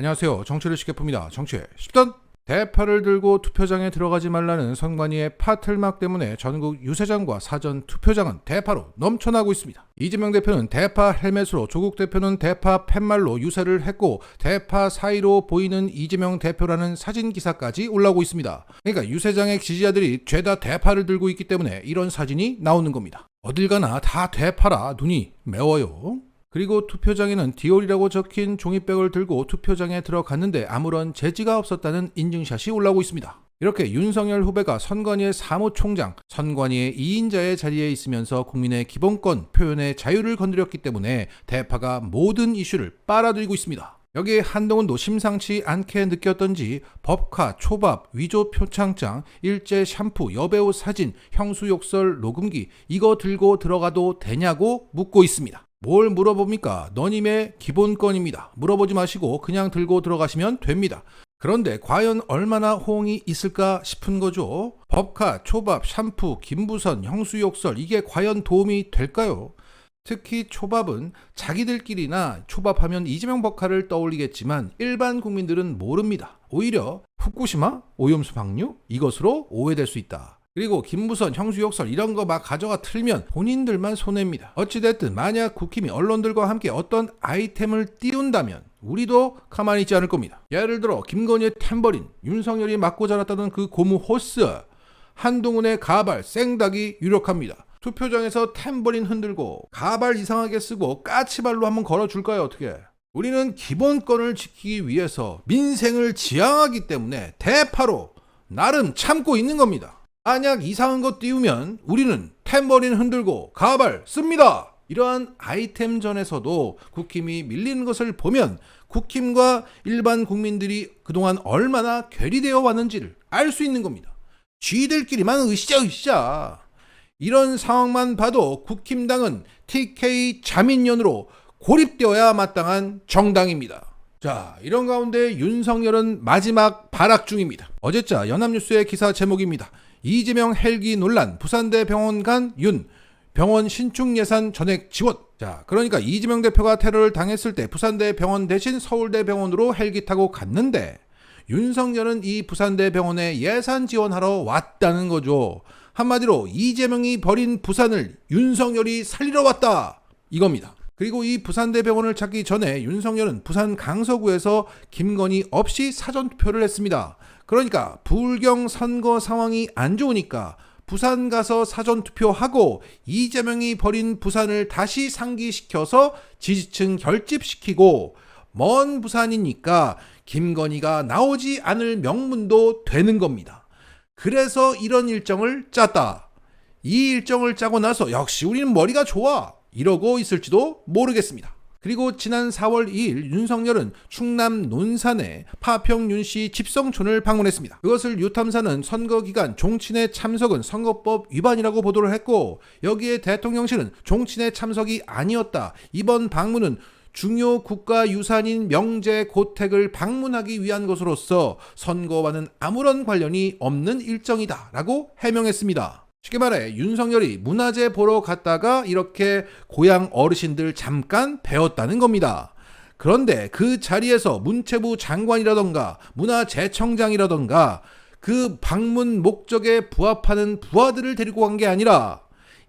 안녕하세요. 정치를 쉽게 풉니다. 정치의 10단. 대파를 들고 투표장에 들어가지 말라는 선관위의 파틀막 때문에 전국 유세장과 사전 투표장은 대파로 넘쳐나고 있습니다. 이재명 대표는 대파 헬멧으로, 조국 대표는 대파 팻말로 유세를 했고 대파 사이로 보이는 이재명 대표라는 사진 기사까지 올라오고 있습니다. 그러니까 유세장의 지지자들이 죄다 대파를 들고 있기 때문에 이런 사진이 나오는 겁니다. 어딜 가나 다 대파라 눈이 매워요. 그리고 투표장에는 디올이라고 적힌 종이백을 들고 투표장에 들어갔는데 아무런 제지가 없었다는 인증샷이 올라오고 있습니다. 이렇게 윤석열 후배가 선관위의 사무총장, 선관위의 2인자의 자리에 있으면서 국민의 기본권, 표현의 자유를 건드렸기 때문에 대파가 모든 이슈를 빨아들이고 있습니다. 여기에 한동훈도 심상치 않게 느꼈던지 법카, 초밥, 위조 표창장, 일제 샴푸, 여배우 사진, 형수 욕설 녹음기 이거 들고 들어가도 되냐고 묻고 있습니다. 뭘 물어봅니까? 너님의 기본권입니다. 물어보지 마시고 그냥 들고 들어가시면 됩니다. 그런데 과연 얼마나 호응이 있을까 싶은 거죠. 법카, 초밥, 샴푸, 김부선, 형수욕설 이게 과연 도움이 될까요? 특히 초밥은 자기들끼리나 초밥하면 이재명 법카를 떠올리겠지만 일반 국민들은 모릅니다. 오히려 후쿠시마, 오염수 방류 이것으로 오해될 수 있다. 그리고 김부선, 형수욕설 이런 거 막 가져가 틀면 본인들만 손해입니다. 어찌됐든 만약 국힘이 언론들과 함께 어떤 아이템을 띄운다면 우리도 가만히 있지 않을 겁니다. 예를 들어 김건희의 탬버린, 윤석열이 맞고 자랐다던 그 고무 호스, 한동훈의 가발, 생닭이 유력합니다. 투표장에서 탬버린 흔들고 가발 이상하게 쓰고 까치발로 한번 걸어줄까요? 어떻게? 우리는 기본권을 지키기 위해서 민생을 지향하기 때문에 대파로 나름 참고 있는 겁니다. 만약 이상한 거 띄우면 우리는 탬버린 흔들고 가발 씁니다. 이러한 아이템전에서도 국힘이 밀리는 것을 보면 국힘과 일반 국민들이 그동안 얼마나 괴리되어 왔는지를 알 수 있는 겁니다. 쥐들끼리만 으쌰. 이런 상황만 봐도 국힘당은 TK 자민련으로 고립되어야 마땅한 정당입니다. 자, 이런 가운데 윤석열은 마지막 발악 중입니다. 어제자 연합뉴스의 기사 제목입니다. 이재명 헬기 논란, 부산대 병원 간 윤, 병원 신축 예산 전액 지원. 자, 그러니까 이재명 대표가 테러를 당했을 때 부산대 병원 대신 서울대 병원으로 헬기 타고 갔는데 윤석열은 이 부산대 병원에 예산 지원하러 왔다는 거죠. 한마디로 이재명이 버린 부산을 윤석열이 살리러 왔다 이겁니다. 그리고 이 부산대 병원을 찾기 전에 윤석열은 부산 강서구에서 김건희 없이 사전투표를 했습니다. 그러니까 불경 선거 상황이 안 좋으니까 부산 가서 사전투표하고 이재명이 버린 부산을 다시 상기시켜서 지지층 결집시키고 먼 부산이니까 김건희가 나오지 않을 명분도 되는 겁니다. 그래서 이런 일정을 짰다. 이 일정을 짜고 나서 역시 우리는 머리가 좋아 이러고 있을지도 모르겠습니다. 그리고 지난 4월 2일 윤석열은 충남 논산의 파평윤씨 집성촌을 방문했습니다. 그것을 유탐사는 선거 기간 종친의 참석은 선거법 위반이라고 보도를 했고 여기에 대통령실은 종친의 참석이 아니었다. 이번 방문은 중요 국가유산인 명제고택을 방문하기 위한 것으로서 선거와는 아무런 관련이 없는 일정이다 라고 해명했습니다. 쉽게 말해 윤석열이 문화재 보러 갔다가 이렇게 고향 어르신들 잠깐 뵈었다는 겁니다. 그런데 그 자리에서 문체부 장관이라던가 문화재청장이라던가 그 방문 목적에 부합하는 부하들을 데리고 간 게 아니라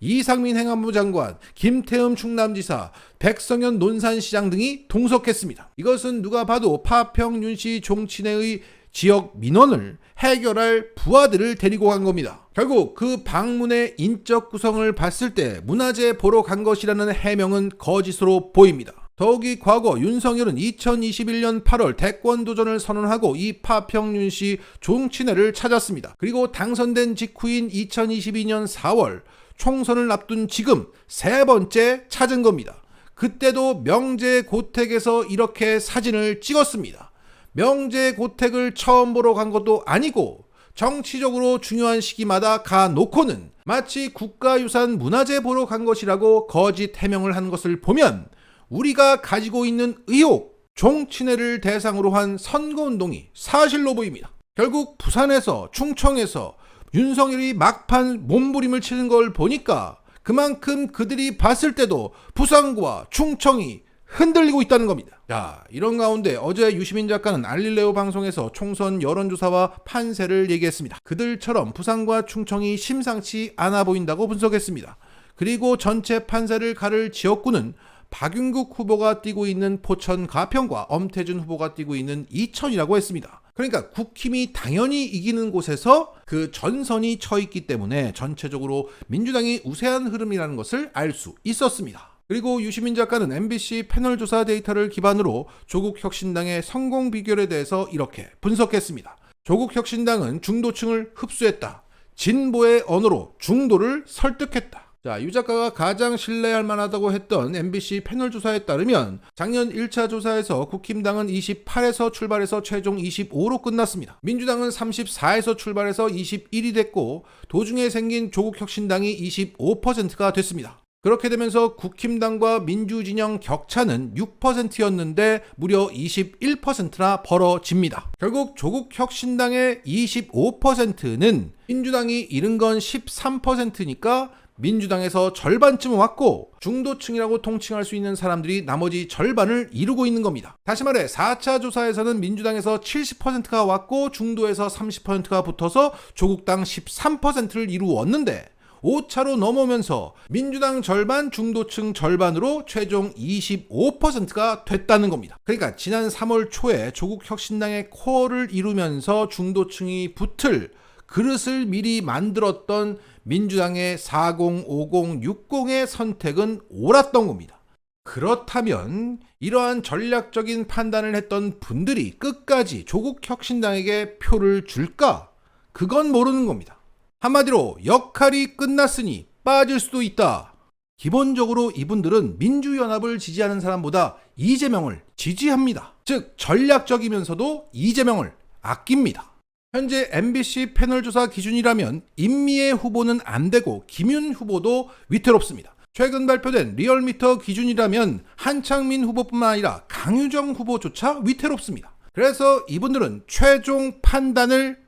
이상민 행안부 장관, 김태흠 충남지사, 백성현 논산시장 등이 동석했습니다. 이것은 누가 봐도 파평윤씨 종친회의 지역 민원을 해결할 부하들을 데리고 간 겁니다. 결국 그 방문의 인적 구성을 봤을 때 문화재 보러 간 것이라는 해명은 거짓으로 보입니다. 더욱이 과거 윤석열은 2021년 8월 대권 도전을 선언하고 이 파평윤씨 종친회를 찾았습니다. 그리고 당선된 직후인 2022년 4월 총선을 앞둔 지금 세 번째 찾은 겁니다. 그때도 명제고택에서 이렇게 사진을 찍었습니다. 명제고택을 처음 보러 간 것도 아니고 정치적으로 중요한 시기마다 가놓고는 마치 국가유산 문화재 보러 간 것이라고 거짓 해명을 한 것을 보면 우리가 가지고 있는 의혹, 종친회를 대상으로 한 선거운동이 사실로 보입니다. 결국 부산에서 충청에서 윤석열이 막판 몸부림을 치는 걸 보니까 그만큼 그들이 봤을 때도 부산과 충청이 흔들리고 있다는 겁니다. 자, 이런 가운데 어제 유시민 작가는 알릴레오 방송에서 총선 여론조사와 판세를 얘기했습니다. 그들처럼 부산과 충청이 심상치 않아 보인다고 분석했습니다. 그리고 전체 판세를 가를 지역구는 박윤국 후보가 뛰고 있는 포천 가평과 엄태준 후보가 뛰고 있는 이천이라고 했습니다. 그러니까 국힘이 당연히 이기는 곳에서 그 전선이 쳐 있기 때문에 전체적으로 민주당이 우세한 흐름이라는 것을 알 수 있었습니다. 그리고 유시민 작가는 MBC 패널 조사 데이터를 기반으로 조국혁신당의 성공 비결에 대해서 이렇게 분석했습니다. 조국혁신당은 중도층을 흡수했다. 진보의 언어로 중도를 설득했다. 자, 유 작가가 가장 신뢰할 만하다고 했던 MBC 패널 조사에 따르면 작년 1차 조사에서 국힘당은 28에서 출발해서 최종 25로 끝났습니다. 민주당은 34에서 출발해서 21이 됐고 도중에 생긴 조국혁신당이 25%가 됐습니다. 그렇게 되면서 국힘당과 민주진영 격차는 6%였는데 무려 21%나 벌어집니다. 결국 조국혁신당의 25%는 민주당이 잃은 건 13%니까 민주당에서 절반쯤 왔고 중도층이라고 통칭할 수 있는 사람들이 나머지 절반을 이루고 있는 겁니다. 다시 말해 4차 조사에서는 민주당에서 70%가 왔고 중도에서 30%가 붙어서 조국당 13%를 이루었는데 5차로 넘어오면서 민주당 절반, 중도층 절반으로 최종 25%가 됐다는 겁니다. 그러니까 지난 3월 초에 조국혁신당의 코어를 이루면서 중도층이 붙을 그릇을 미리 만들었던 민주당의 40, 50, 60의 선택은 옳았던 겁니다. 그렇다면 이러한 전략적인 판단을 했던 분들이 끝까지 조국혁신당에게 표를 줄까? 그건 모르는 겁니다. 한마디로 역할이 끝났으니 빠질 수도 있다. 기본적으로 이분들은 민주연합을 지지하는 사람보다 이재명을 지지합니다. 즉 전략적이면서도 이재명을 아낍니다. 현재 MBC 패널 조사 기준이라면 임미애 후보는 안 되고 김윤 후보도 위태롭습니다. 최근 발표된 리얼미터 기준이라면 한창민 후보뿐만 아니라 강유정 후보조차 위태롭습니다. 그래서 이분들은 최종 판단을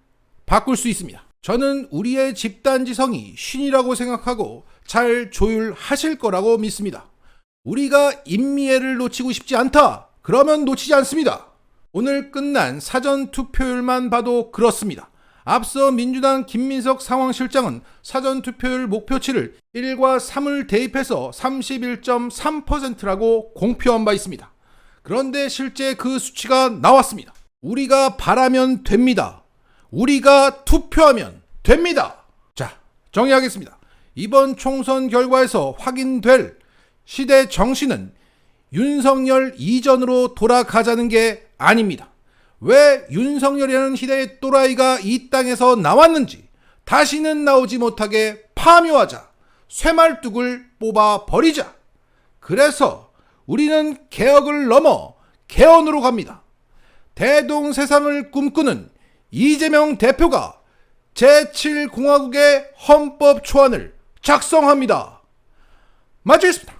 바꿀 수 있습니다. 저는 우리의 집단지성이 신이라고 생각하고 잘 조율하실 거라고 믿습니다. 우리가 임미애를 놓치고 싶지 않다. 그러면 놓치지 않습니다. 오늘 끝난 사전 투표율만 봐도 그렇습니다. 앞서 민주당 김민석 상황실장은 사전 투표율 목표치를 1과 3을 대입해서 31.3%라고 공표한 바 있습니다. 그런데 실제 그 수치가 나왔습니다. 우리가 바라면 됩니다. 우리가 투표하면 됩니다. 자, 정리하겠습니다. 이번 총선 결과에서 확인될 시대 정신은 윤석열 이전으로 돌아가자는 게 아닙니다. 왜 윤석열이라는 시대의 또라이가 이 땅에서 나왔는지 다시는 나오지 못하게 파묘하자. 쇠말뚝을 뽑아버리자. 그래서 우리는 개혁을 넘어 개헌으로 갑니다. 대동세상을 꿈꾸는 이재명 대표가 제7공화국의 헌법 초안을 작성합니다. 마치겠습니다.